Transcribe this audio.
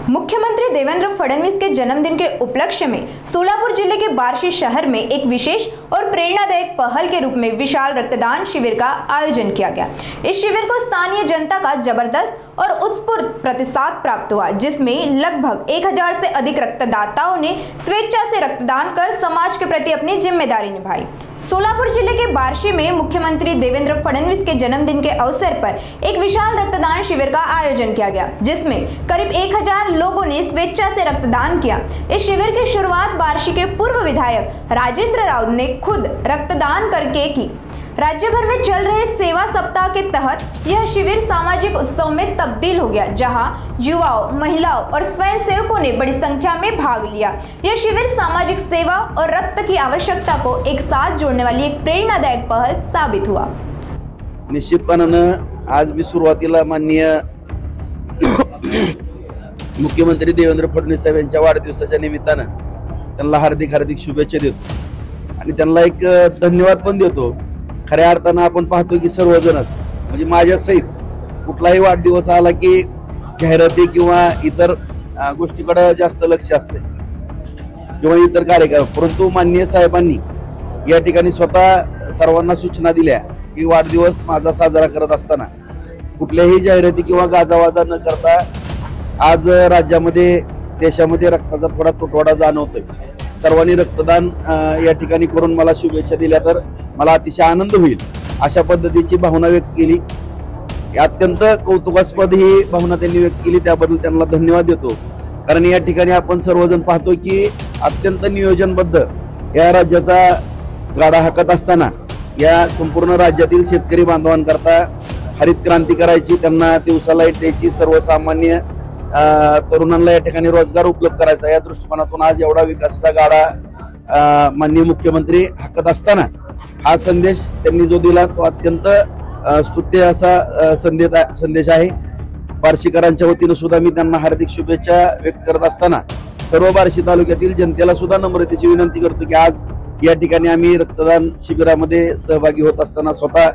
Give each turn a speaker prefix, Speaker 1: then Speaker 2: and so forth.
Speaker 1: मुख्यमंत्री देवेंद्र फडणवीस के जन्मदिन के उपलक्ष्य में सोलापुर जिले के बार्शी शहर में एक विशेष और प्रेरणादायक पहल के रूप में विशाल रक्तदान शिविर का आयोजन किया गया। इस शिविर को स्थानीय जनता का जबरदस्त और उत्स्फूर्त प्रतिसाद प्राप्त हुआ, जिसमें लगभग 1000 से अधिक रक्तदाताओं ने स्वेच्छा से रक्तदान कर समाज के प्रति अपनी जिम्मेदारी निभाई। सोलापुर जिले के बार्शी में मुख्यमंत्री देवेंद्र फडणवीस के जन्मदिन के अवसर पर एक विशाल रक्तदान शिविर का आयोजन किया गया, जिसमें करीब 1000 लोगों ने स्वेच्छा से रक्तदान किया। इस शिविर की शुरुआत बार्शी के पूर्व विधायक राजेंद्र राउत ने खुद रक्तदान करके की। राज्य भर में चल रहे सेवा सप्ताह के तहत यह शिविर सामाजिक उत्सव में तब्दील हो गया, जहां युवाओं, महिलाओं और स्वयंसेवकों ने बड़ी संख्या में भाग लिया। यह शिविर सामाजिक सेवा और रक्त की आवश्यकता को एक साथ जोड़ने वाली एक प्रेरणादायक पहल साबित हुआ।
Speaker 2: निश्चितपणे आज मी सुरुवातीला माननीय मुख्यमंत्री देवेंद्र फडणवीस साहेब यांच्या वाढदिवसाच्या निमित्तानं त्यांना हार्दिक शुभेच्छा देतो आणि त्यांना एक धन्यवाद पण देतो। खऱ्या अर्थानं आपण पाहतो की सर्वजणच म्हणजे माझ्या सहित कुठलाही वाढदिवस आला की जाहिराती किंवा इतर गोष्टीकडे जास्त लक्ष असते किंवा इतर कार्यक्रम, परंतु माननीय साहेबांनी या ठिकाणी स्वतः सर्वांना सूचना दिल्या की वाढदिवस माझा साजरा करत असताना कुठल्याही जाहिराती किंवा गाजावाजा न करता आज राज्यामध्ये देशामध्ये रक्ताचा थोडा तुटवडा जाणवतोय। सर्वांनी रक्तदान या ठिकाणी करून मला शुभेच्छा दिल्या तर मला अतिशय आनंद होईल अशा पद्धतीची भावना व्यक्त केली। अत्यंत कौतुकास्पद ही भावना त्यांनी व्यक्त केली, त्याबद्दल त्यांना धन्यवाद देतो। कारण या ठिकाणी आपण सर्वजण पाहतो की अत्यंत नियोजनबद्ध या राज्याचा गाडा हाकत असताना या संपूर्ण राज्यातील शेतकरी बांधवांकरता हरित क्रांती करायची, त्यांना दिवसा लाईट द्यायची, सर्वसामान्य तरुणांना या ठिकाणी रोजगार उपलब्ध करायचा, या दृष्टिकोनातून आज एवढा विकासाचा गाडा माननीय मुख्यमंत्री हाकत असताना हा संदेश त्यांनी जो दिला तो अत्यंत स्तुत्य असा संदेश आहे। बार्शीकरांच्या वतीने सुद्धा मी त्यांना हार्दिक शुभेच्छा व्यक्त करत असताना सर्व बार्शी तालुक्यातील जनतेला सुद्धा नम्रतेची विनंती करतो की आज या ठिकाणी आम्ही रक्तदान शिबिरामध्ये सहभागी होत असताना स्वतः